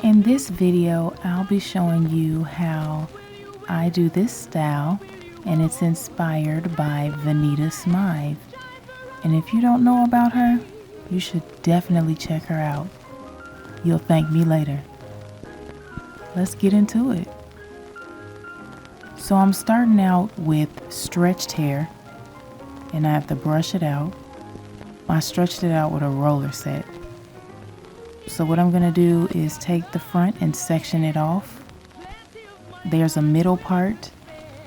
In this video, I'll be showing you how I do this style, and it's inspired by Vanita Smythe. And if you don't know about her, you should definitely check her out. You'll thank me later. Let's get into it. So I'm starting out with stretched hair, and I have to brush it out. I stretched it out with a roller set. So what I'm going to do is take the front and section it off. There's a middle part,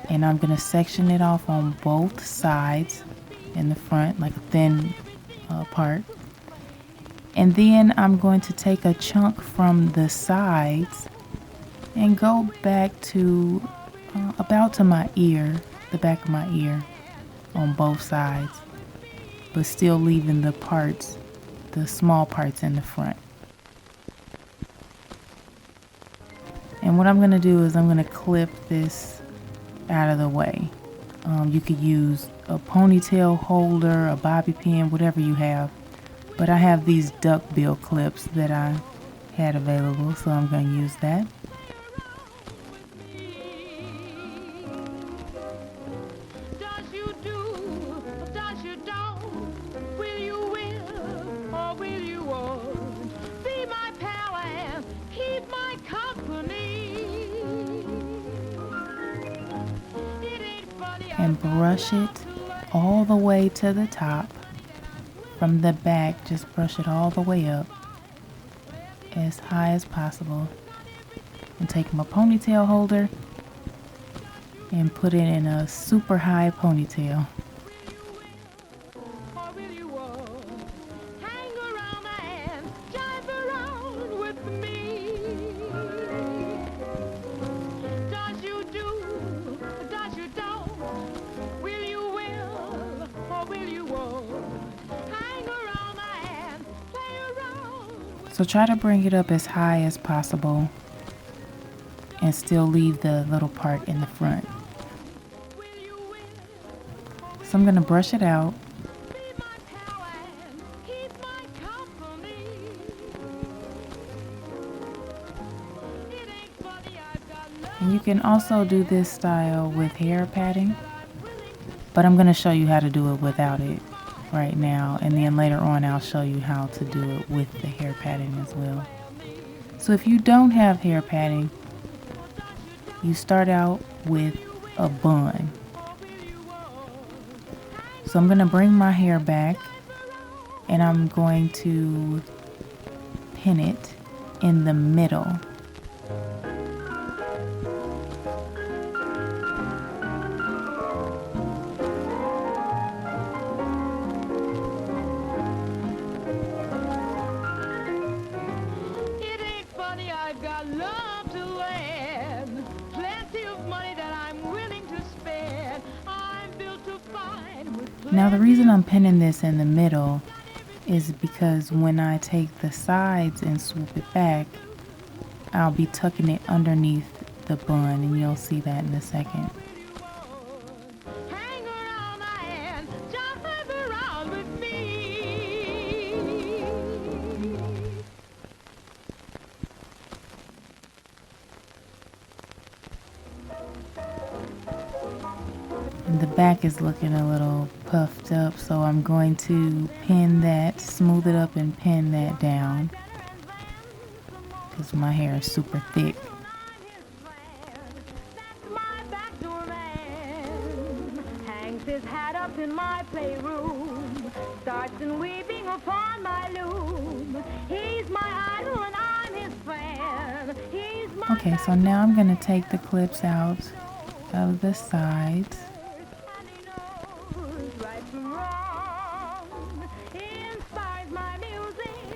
and I'm going to section it off on both sides in the front, like a thin part. And then I'm going to take a chunk from the sides and go back to about to my ear, the back of my ear on both sides, but still leaving the parts, the small parts in the front. And what I'm going to do is I'm going to clip this out of the way. You could use a ponytail holder, a bobby pin, whatever you have. But I have these duckbill clips that I had available, so I'm going to use that. And brush it all the way to the top. From the back, just brush it all the way up as high as possible. And take my ponytail holder and put it in a super high ponytail. So try to bring it up as high as possible and still leave the little part in the front. So I'm going to brush it out. And you can also do this style with hair padding, but I'm going to show you how to do it without it right now, and then later on I'll show you how to do it with the hair padding as well. So if you don't have hair padding, you start out with a bun. So I'm going to bring my hair back and I'm going to pin it in the middle. Now the reason I'm pinning this in the middle is because when I take the sides and swoop it back, I'll be tucking it underneath the bun, and you'll see that in a second. And the back is looking a little puffed up, so I'm going to pin that, smooth it up and pin that down because my hair is super thick. Hangs his hat up in my playroom, starts in weeping upon my loom. He's my idol and I'm his fan. Okay, so now I'm going to take the clips out of the sides.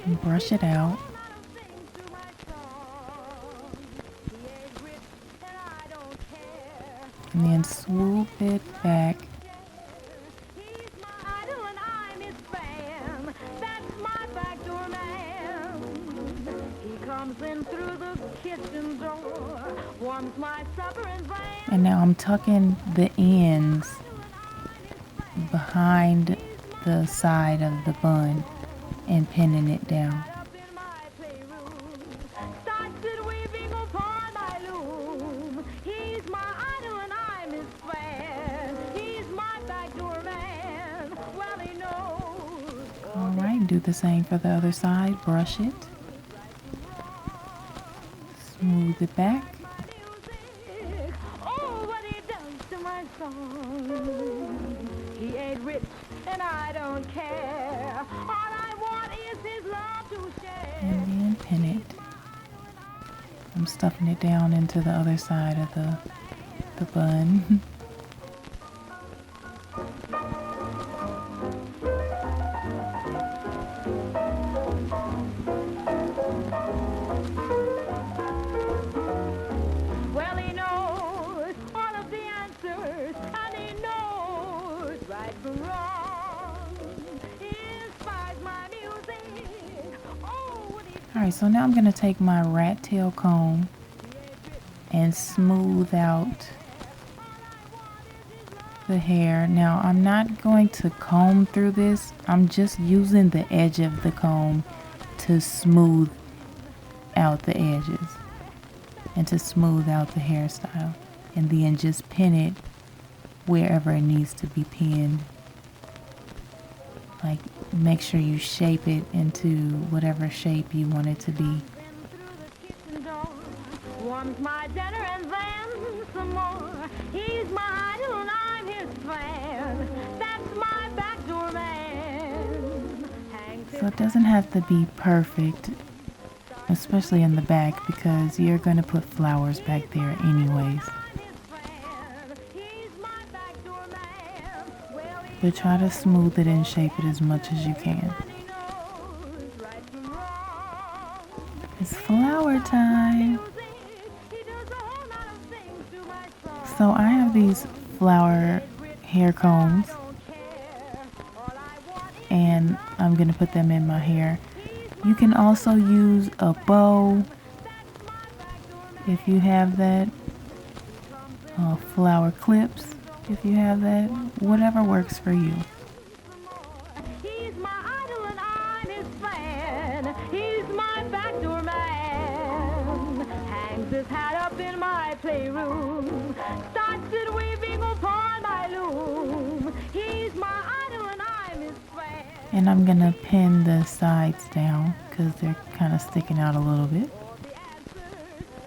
And brush it out. And then swoop it back. He comes in through the kitchen door. And now I'm tucking the ends behind the side of the bun and pinning it down. Alright, do the same for the other side. Brush it. Smooth it back. He ain't rich and I don't care. All I want is his love to share. And then pin it. I'm stuffing it down into the other side of the bun. Well, he knows all of the answers, and he knows right from wrong. He inspires my music. Oh, Alright, so now I'm going to take my rat tail comb and smooth out the hair. Now, I'm not going to comb through this. I'm just using the edge of the comb to smooth out the edges and to smooth out the hairstyle. And then just pin it wherever it needs to be pinned. Like, make sure you shape it into whatever shape you want it to be. Warms my dinner and then some more. He's my idol and I'm his fan. That's my backdoor man. So it doesn't have to be perfect, especially in the back, because you're going to put flowers back there anyways. But try to smooth it and shape it as much as you can. It's flower time. So I have these flower hair combs and I'm going to put them in my hair. You can also use a bow if you have that, flower clips if you have that, whatever works for you. He's my idol and I'm his fan. He's my backdoor man. Hangs his hat up in my playroom. Starts it weaving upon my loom. He's my idol and I'm his fan. And I'm going to pin the sides down because they're kind of sticking out a little bit.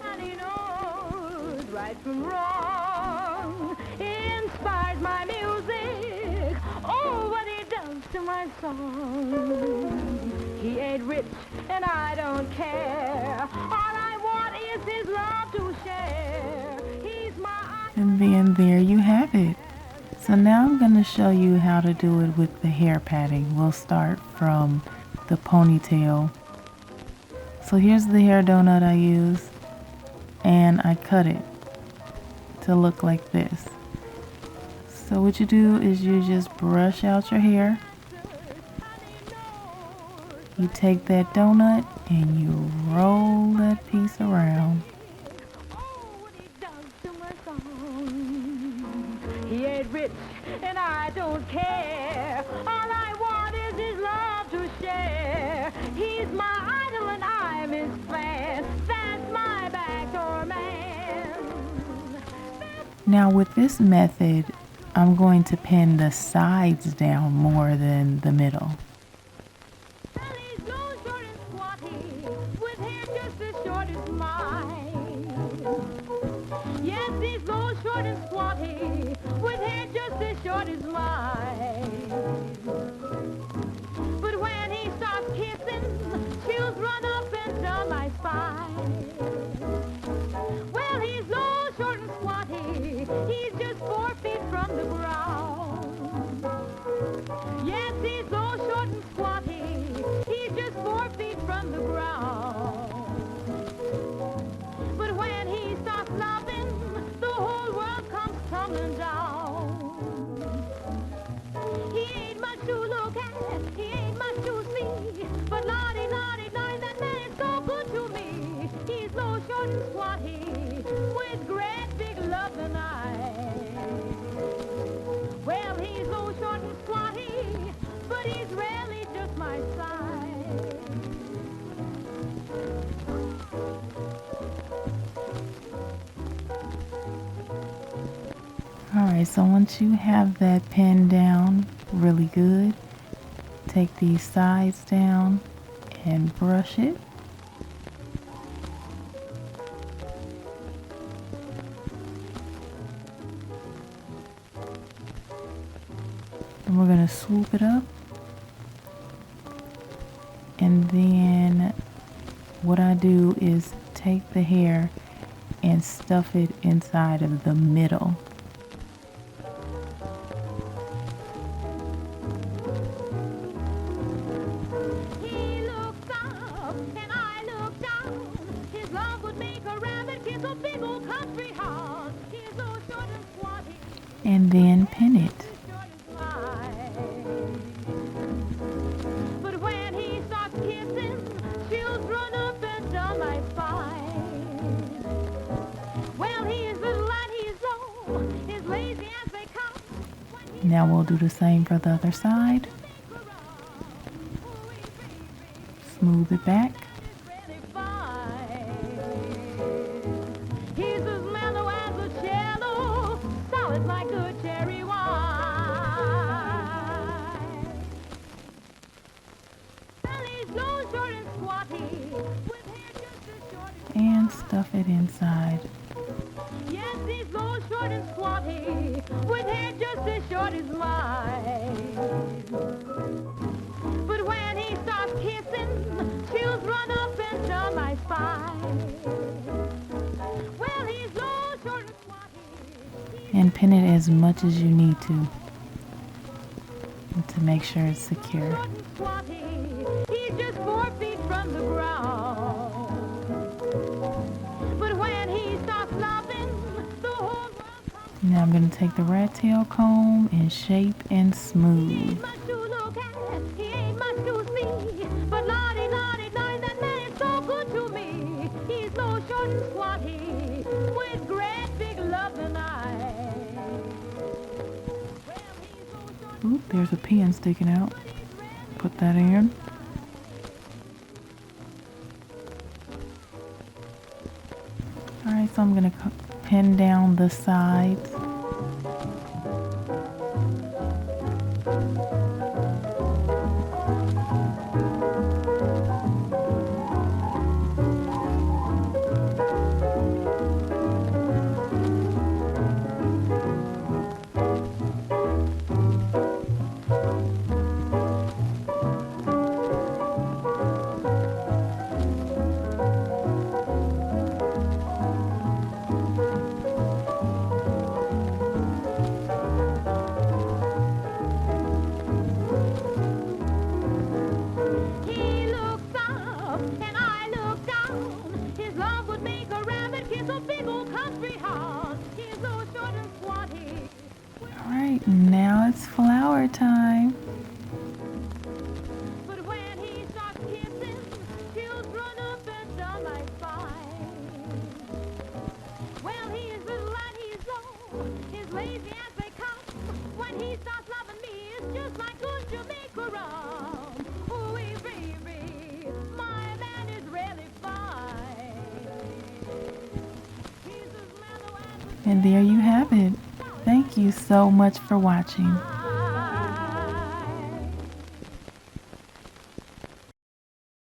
And he knows right from wrong. He inspires my music. Oh, what he does to my song. He ain't rich and I don't care. All I want is his love to share. He's my... And then there you have it. So now I'm going to show you how to do it with the hair padding. We'll start from the ponytail. So here's the hair donut I use, and I cut it to look like this. So what you do is you just brush out your hair. You take that donut and you roll that piece around. He ain't rich and I don't care. All I want is his love to share. He's my idol and I'm his fan. That's my backdoor man. Now with this method, I'm going to pin the sides down more than the middle. Well, he's low, short, and squatty, with hair just as short as mine. Yes, he's low, short, and squatty, with hair just as short as mine. But when he starts kissing, chills run up and down my spine. Well, he's low, short, and squatty, he's just 4 feet from the ground. Yes, he's low, short, and squatty, he's just 4 feet from the ground. But when he starts loving, the whole world comes tumbling down. with great big loving eyes. Well, he's so short and squatty, but he's really just my size. Alright, so once you have that pinned down really good, take these sides down and brush it. And we're going to swoop it up. And then what I do is take the hair and stuff it inside of the middle. He looked up and I looked down. His love would make a rabbit kiss a big old country house. He's so short and squatty. And then pin it. But when he starts kissing, chills run up and down my spine. Well, he's little and he's low, as lazy as they come. Now we'll do the same for the other side. Smooth it back. He's as mellow as a cello, solid like good cherry wine. Well, he's so short and squatty, with hair just as short as... And stuff it inside. Yes, he's so short and squatty, with hair just as short as mine. But when he starts kissing, chills run up and down my spine. Well, he's so short and squatty. And pin it as much as you need to make sure it's secure. Short and squatty, he's just 4 feet from the ground. But when he starts loving, the whole world comes. Now I'm going to take the rat tail comb and shape and He smooth. ain't much to look at, he ain't much to see, but lottie, lottie, lottie, that man is so good to me. He's so short and squatty, with great big loving eyes. Well, he's so short, Oop, there's a pin sticking out. Put that in. Alright, so I'm going to pin down the sides. he looks up and I look down. His love would make a rabbit kiss a big old country house. He's so short and squatty. Alright, now it's flower time. But when he starts kissing, chills run up and down my spine. Well, he is little and he's low, as lazy as they come. When he starts loving me, it's just like good Jamaica rum. Ooh-wee, baby, my man is really fine. He's as mellow as a... And there you have it. Thank you so much for watching.